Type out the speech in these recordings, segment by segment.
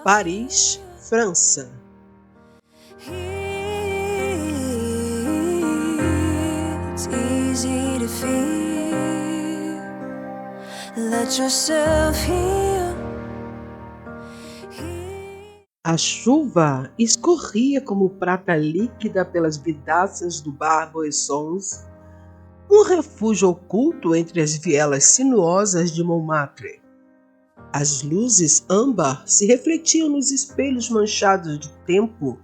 Paris, França. It's easy to feel. Let yourself heal. A chuva escorria como prata líquida pelas vidraças do bar Boissons, um refúgio oculto entre as vielas sinuosas de Montmartre. As luzes âmbar se refletiam nos espelhos manchados de tempo,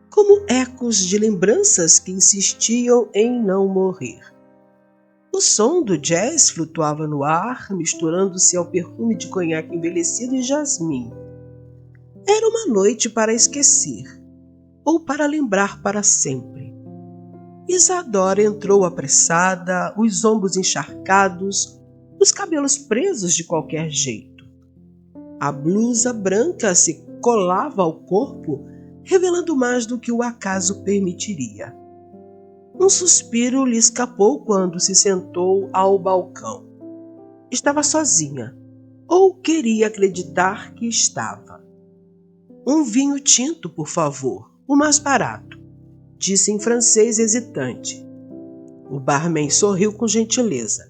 como ecos de lembranças que insistiam em não morrer. O som do jazz flutuava no ar, misturando-se ao perfume de conhaque envelhecido e jasmim. Era uma noite para esquecer, ou para lembrar para sempre. Isadora entrou apressada, os ombros encharcados, os cabelos presos de qualquer jeito. A blusa branca se colava ao corpo, revelando mais do que o acaso permitiria. Um suspiro lhe escapou quando se sentou ao balcão. Estava sozinha, ou queria acreditar que estava. "Um vinho tinto, por favor, o mais barato", disse em francês hesitante. O barman sorriu com gentileza,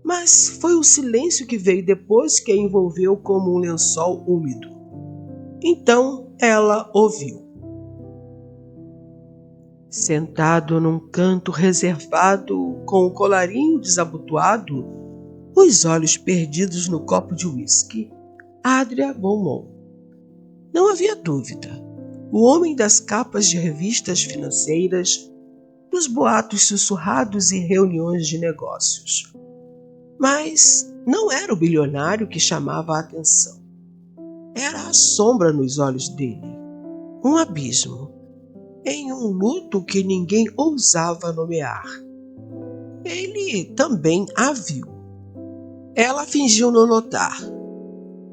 mas foi o silêncio que veio depois que a envolveu como um lençol úmido. Então ela ouviu. Sentado num canto reservado, com o colarinho desabotoado, os olhos perdidos no copo de uísque, Adrien Beaumont. Não havia dúvida. O homem das capas de revistas financeiras, dos boatos sussurrados em reuniões de negócios. Mas não era o bilionário que chamava a atenção. Era a sombra nos olhos dele. Um abismo. Em um luto que ninguém ousava nomear. Ele também a viu. Ela fingiu não notar.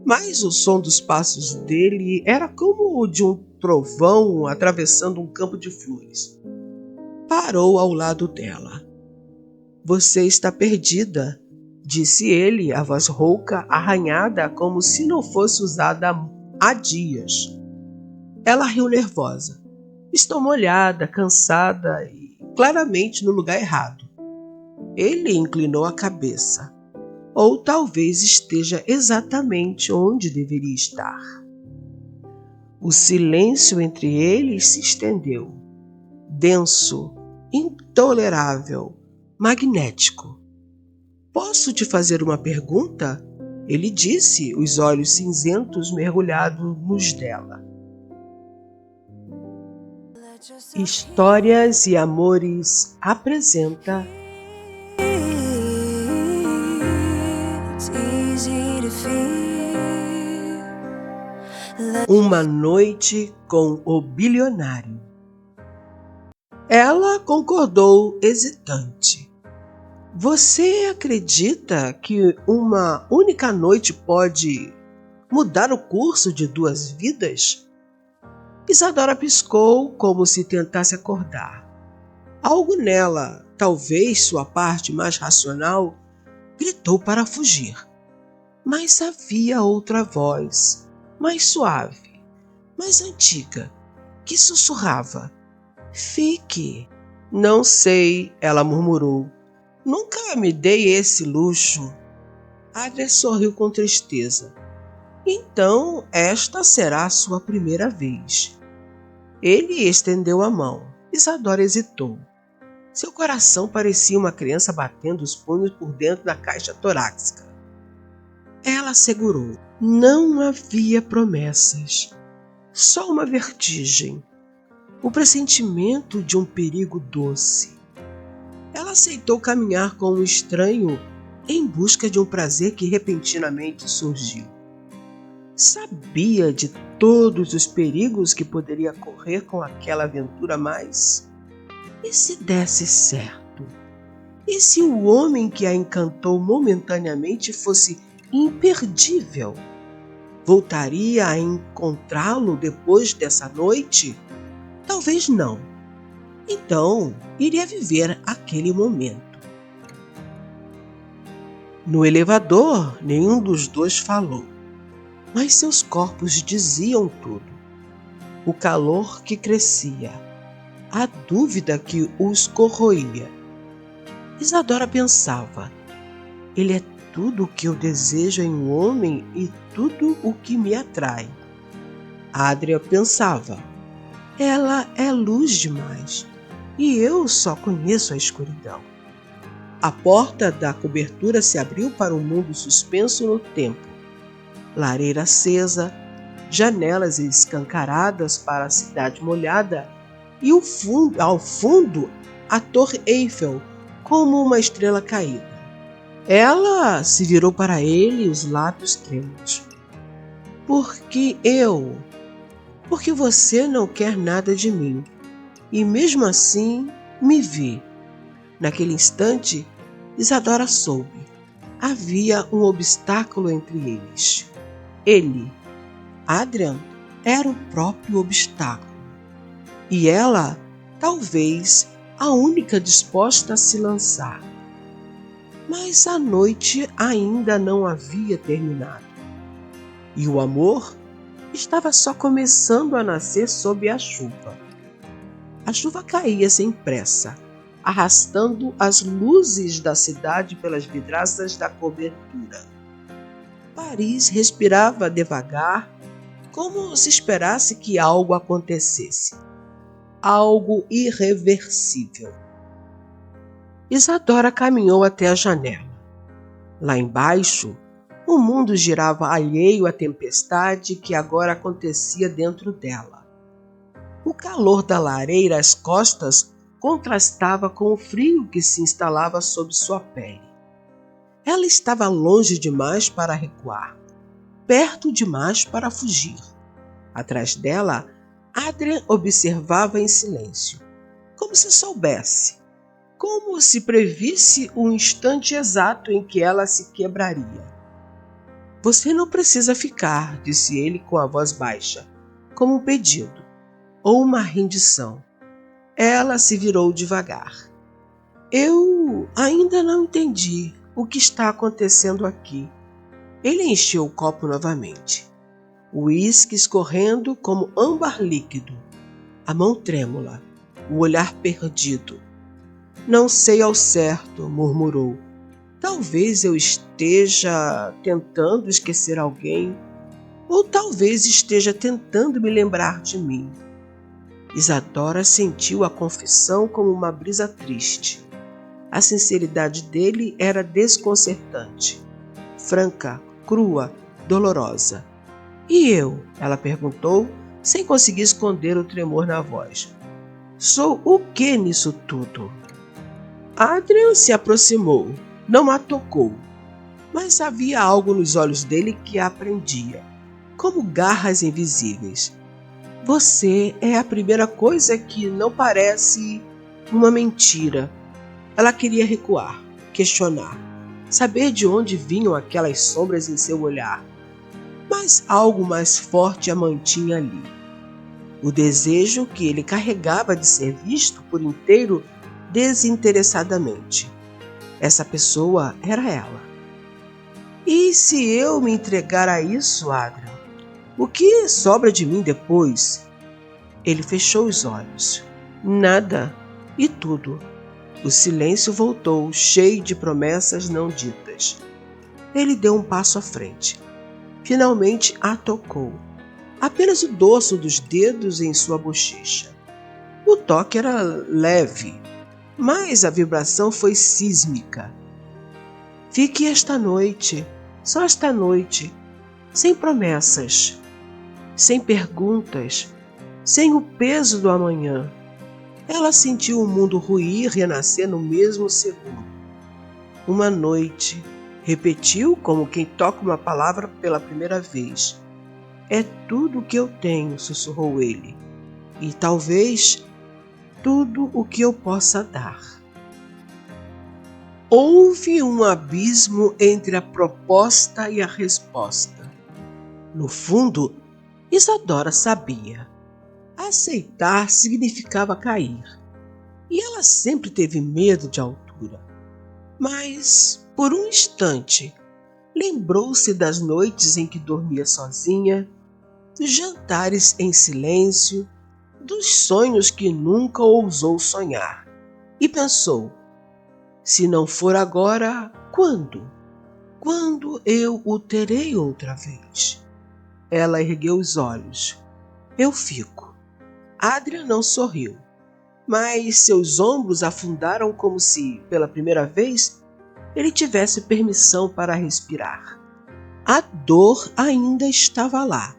Mas o som dos passos dele era como o de um trovão atravessando um campo de flores. Parou ao lado dela. "Você está perdida", disse ele, a voz rouca, arranhada como se não fosse usada há dias. Ela riu nervosa. "Estou molhada, cansada e claramente no lugar errado." Ele inclinou a cabeça. Ou talvez esteja exatamente onde deveria estar. O silêncio entre eles se estendeu, denso, intolerável, magnético. "Posso te fazer uma pergunta?" ele disse, os olhos cinzentos mergulhados nos dela. Histórias e Amores apresenta Uma Noite com o Bilionário. Ela concordou hesitante. "Você acredita que uma única noite pode mudar o curso de 2 vidas?" Isadora piscou como se tentasse acordar. Algo nela, talvez sua parte mais racional, gritou para fugir. Mas havia outra voz, mais suave, mais antiga, que sussurrava. "Fique." "Não sei", ela murmurou. "Nunca me dei esse luxo." Adrien sorriu com tristeza. "Então, esta será a sua primeira vez." Ele estendeu a mão. Isadora hesitou. Seu coração parecia uma criança batendo os punhos por dentro da caixa torácica. Ela segurou. Não havia promessas. Só uma vertigem. O pressentimento de um perigo doce. Ela aceitou caminhar com um estranho em busca de um prazer que repentinamente surgiu. Sabia de todos os perigos que poderia correr com aquela aventura, mas... E se desse certo? E se o homem que a encantou momentaneamente fosse imperdível? Voltaria a encontrá-lo depois dessa noite? Talvez não. Então, iria viver aquele momento. No elevador, nenhum dos dois falou. mas seus corpos diziam tudo. O calor que crescia, a dúvida que os corroía. Isadora pensava: ele é tudo o que eu desejo em um homem e tudo o que me atrai. Adria pensava: ela é luz demais e eu só conheço a escuridão. A porta da cobertura se abriu para um mundo suspenso no tempo. Lareira acesa, janelas escancaradas para a cidade molhada e ao fundo a Torre Eiffel como uma estrela caída. Ela se virou para ele, os lábios trêmulos. Porque você não quer nada de mim e mesmo assim me vê. Naquele instante, Isadora soube. Havia um obstáculo entre eles. Ele, Adrian, era o próprio obstáculo. E ela, talvez, a única disposta a se lançar. Mas a noite ainda não havia terminado. E o amor estava só começando a nascer sob a chuva. A chuva caía sem pressa, arrastando as luzes da cidade pelas vidraças da cobertura. Paris respirava devagar, como se esperasse que algo acontecesse. Algo irreversível. Isadora caminhou até a janela. Lá embaixo, o mundo girava alheio à tempestade que agora acontecia dentro dela. O calor da lareira às costas contrastava com o frio que se instalava sob sua pele. Ela estava longe demais para recuar, perto demais para fugir. Atrás dela, Adrian observava em silêncio, como se soubesse, como se previsse o instante exato em que ela se quebraria. Você não precisa ficar, disse ele com a voz baixa, como um pedido, ou uma rendição. Ela se virou devagar. Eu ainda não entendi o que está acontecendo aqui. Ele encheu o copo novamente. O uísque escorrendo como âmbar líquido, a mão trêmula, o olhar perdido. Não sei ao certo, murmurou. Talvez eu esteja tentando esquecer alguém, ou talvez esteja tentando me lembrar de mim. Isadora sentiu a confissão como uma brisa triste. A sinceridade dele era desconcertante, franca, crua, dolorosa. E eu? Ela perguntou, sem conseguir esconder o tremor na voz. Sou o que nisso tudo? Adrian se aproximou, não a tocou, mas havia algo nos olhos dele que a prendia, como garras invisíveis. Você é a primeira coisa que não parece uma mentira. Ela queria recuar, questionar, saber de onde vinham aquelas sombras em seu olhar. Mas algo mais forte a mantinha ali. O desejo que ele carregava de ser visto por inteiro desinteressadamente. Essa pessoa era ela. E se eu me entregar a isso, Adrian? O que sobra de mim depois? Ele fechou os olhos. Nada e tudo. O silêncio voltou, cheio de promessas não ditas. Ele deu um passo à frente. Finalmente a tocou. Apenas o dorso dos dedos em sua bochecha. O toque era leve, mas a vibração foi sísmica. Fique esta noite, só esta noite, sem promessas, sem perguntas, sem o peso do amanhã. Ela sentiu o mundo ruir e renascer no mesmo segundo. Uma noite, repetiu como quem toca uma palavra pela primeira vez. É tudo o que eu tenho, sussurrou ele, e talvez tudo o que eu possa dar. Houve um abismo entre a proposta e a resposta. No fundo, Isadora sabia. Aceitar significava cair. E ela sempre teve medo de altura. Mas, por um instante, Lembrou-se das noites em que dormia sozinha, dos jantares em silêncio, dos sonhos que nunca ousou sonhar. E pensou: se não for agora, quando? Quando eu o terei outra vez? Ela ergueu os olhos. Eu fico. Adria não sorriu, mas seus ombros afundaram como se, pela primeira vez, ele tivesse permissão para respirar. A dor ainda estava lá,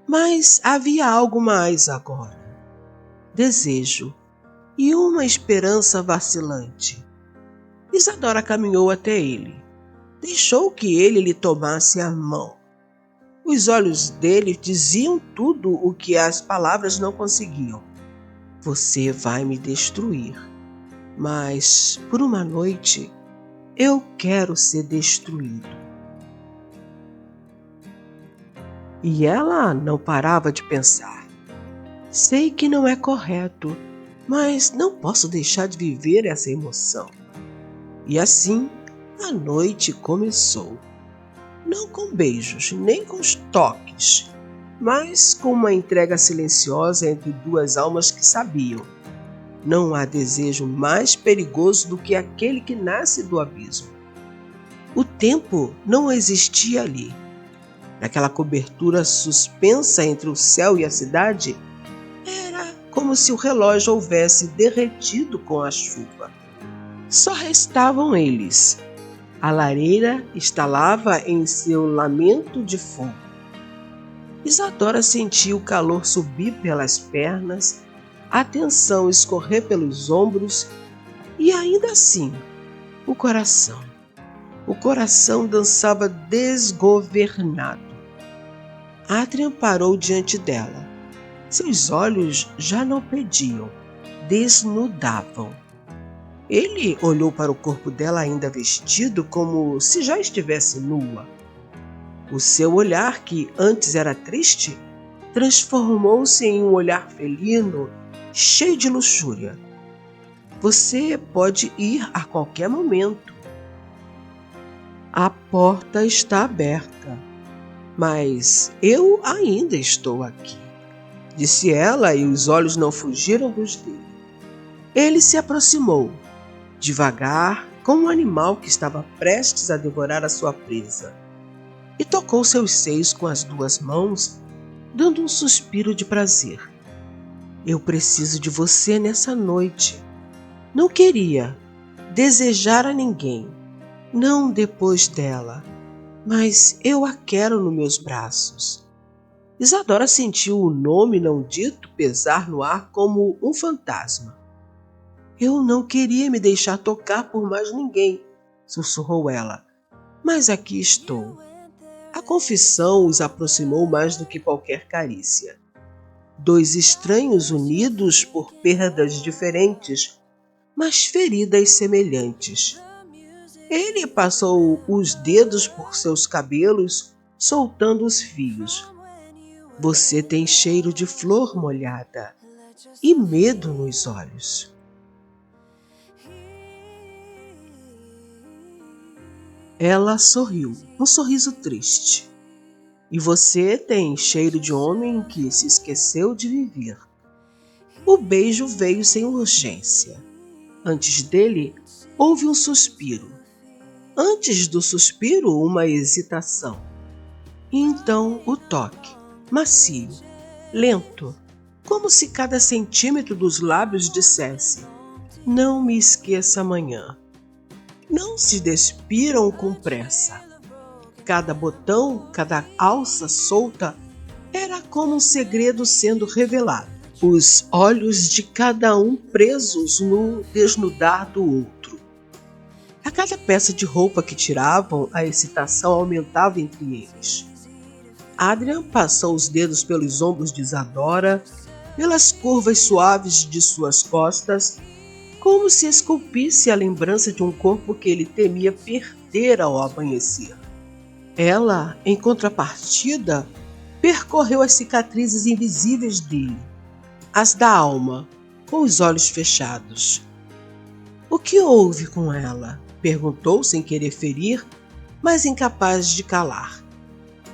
mas havia algo mais agora. Desejo e uma esperança vacilante. Isadora caminhou até ele. Deixou que ele lhe tomasse a mão. Os olhos dele diziam tudo o que as palavras não conseguiam. Você vai me destruir, mas por uma noite eu quero ser destruído. E ela não parava de pensar. Sei que não é correto, mas não posso deixar de viver essa emoção. E assim, a noite começou. Não com beijos, nem com toques, mas com uma entrega silenciosa entre duas almas que sabiam. Não há desejo mais perigoso do que aquele que nasce do abismo. O tempo não existia ali. Naquela cobertura suspensa entre o céu e a cidade, era como se o relógio houvesse derretido com a chuva. Só restavam eles. A lareira estalava em seu lamento de fogo. Isadora sentia o calor subir pelas pernas, a tensão escorrer pelos ombros e ainda assim, o coração dançava desgovernado. Adrian parou diante dela. Seus olhos já não pediam, desnudavam. Ele olhou para o corpo dela ainda vestido como se já estivesse nua. O seu olhar, que antes era triste, transformou-se em um olhar felino, cheio de luxúria. Você pode ir a qualquer momento. A porta está aberta, mas eu ainda estou aqui, disse ela, e os olhos não fugiram dos dele. Ele se aproximou, devagar, como um animal que estava prestes a devorar a sua presa, e tocou seus seios com as duas mãos, dando um suspiro de prazer. Eu preciso de você nessa noite. Não queria desejar a ninguém, não depois dela, mas eu a quero nos meus braços. Isadora sentiu o nome não dito pesar no ar como um fantasma. Eu não queria me deixar tocar por mais ninguém, sussurrou ela, mas aqui estou. A confissão os aproximou mais do que qualquer carícia. Dois estranhos unidos por perdas diferentes, mas feridas semelhantes. Ele passou os dedos por seus cabelos, soltando os fios. Você tem cheiro de flor molhada e medo nos olhos. Ela sorriu, um sorriso triste. E você tem cheiro de homem que se esqueceu de viver. O beijo veio sem urgência. Antes dele, houve um suspiro. Antes do suspiro, uma hesitação. E então o toque, macio, lento, como se cada centímetro dos lábios dissesse: não me esqueça amanhã. Não se despiram com pressa. Cada botão, cada alça solta era como um segredo sendo revelado. Os olhos de cada um presos no desnudar do outro. A cada peça de roupa que tiravam, a excitação aumentava entre eles. Adrian passou os dedos pelos ombros de Isadora, pelas curvas suaves de suas costas, como se esculpisse a lembrança de um corpo que ele temia perder ao amanhecer. Ela, em contrapartida, percorreu as cicatrizes invisíveis dele, as da alma, com os olhos fechados. O que houve com ela? Perguntou sem querer ferir, mas incapaz de calar.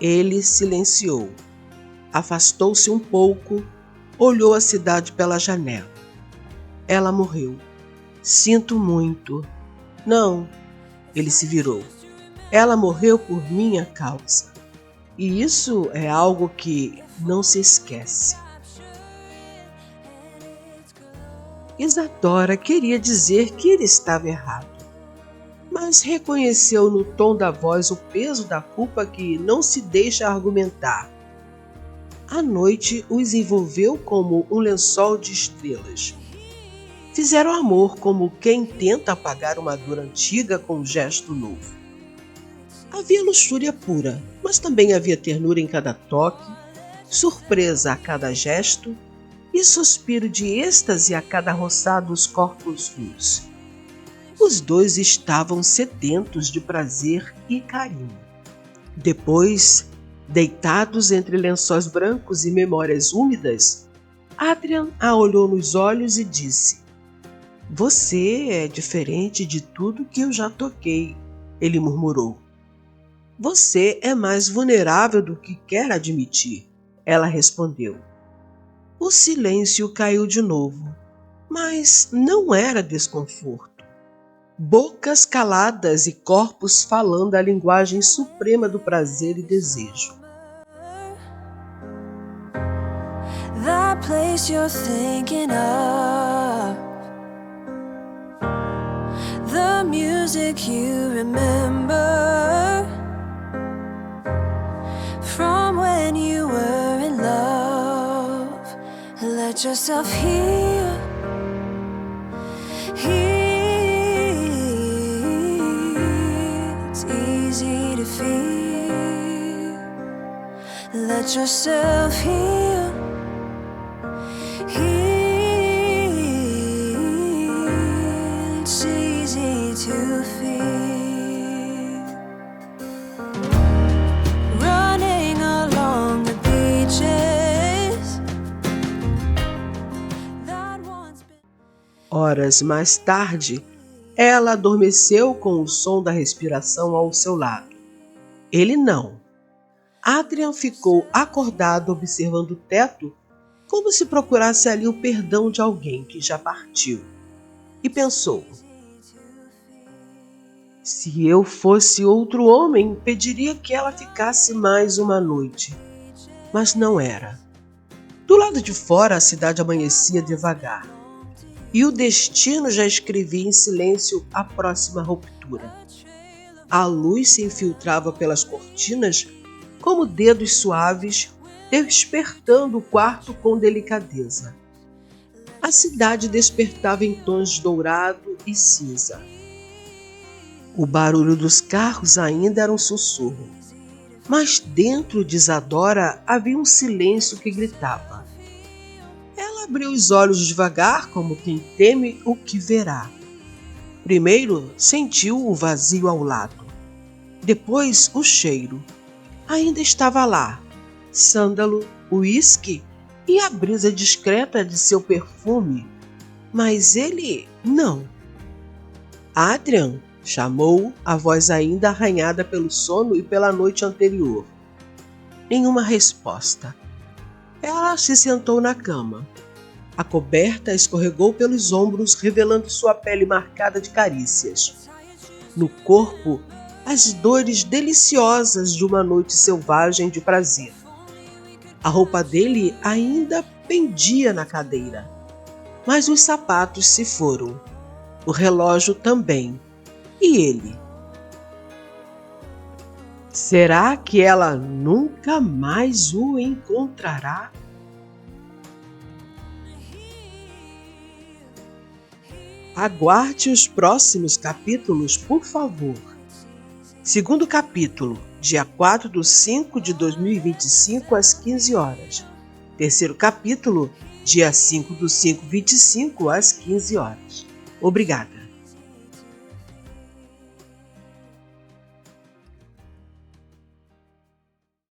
Ele silenciou, afastou-se um pouco, olhou a cidade pela janela. Ela morreu. Sinto muito. Não, ele se virou. Ela morreu por minha causa. E isso é algo que não se esquece. Isadora queria dizer que ele estava errado, mas reconheceu no tom da voz o peso da culpa que não se deixa argumentar. A noite os envolveu como um lençol de estrelas. Fizeram amor como quem tenta apagar uma dor antiga com um gesto novo. Havia luxúria pura, mas também havia ternura em cada toque, surpresa a cada gesto e suspiro de êxtase a cada roçar dos corpos nus. Os dois estavam sedentos de prazer e carinho. Depois, deitados entre lençóis brancos e memórias úmidas, Adrian a olhou nos olhos e disse: "Você é diferente de tudo que eu já toquei", ele murmurou. "Você é mais vulnerável do que quer admitir", ela respondeu. O silêncio caiu de novo, mas não era desconforto. Bocas caladas e corpos falando a linguagem suprema do prazer e desejo. That place you're thinking of, the music you remember from when you were in love. Let yourself heal. It's easy to feel. Let yourself heal. It's easy to feel. Running along the beaches that once been. Horas mais tarde, ela adormeceu com o som da respiração ao seu lado. Ele não. Adrian ficou acordado observando o teto, como se procurasse ali o perdão de alguém que já partiu. E pensou: se eu fosse outro homem, pediria que ela ficasse mais uma noite. Mas não era. Do lado de fora, a cidade amanhecia devagar. E o destino já escrevia em silêncio a próxima ruptura. A luz se infiltrava pelas cortinas como dedos suaves, despertando o quarto com delicadeza. A cidade despertava em tons dourado e cinza. O barulho dos carros ainda era um sussurro, mas dentro de Isadora havia um silêncio que gritava. Ela abriu os olhos devagar, como quem teme o que verá. Primeiro sentiu o vazio ao lado. Depois o cheiro. Ainda estava lá, sândalo, uísque e a brisa discreta de seu perfume. Mas ele não. "Adrian", chamou, a voz ainda arranhada pelo sono e pela noite anterior. Nenhuma resposta. Ela se sentou na cama. A coberta escorregou pelos ombros, revelando sua pele marcada de carícias. No corpo, as dores deliciosas de uma noite selvagem de prazer. A roupa dele ainda pendia na cadeira, mas os sapatos se foram. O relógio também. E ele? Será que ela nunca mais o encontrará? Aguarde os próximos capítulos, por favor. Segundo capítulo, dia 4/5/2025, às 15 horas. Terceiro capítulo, dia 5/5/25, às 15 horas. Obrigada.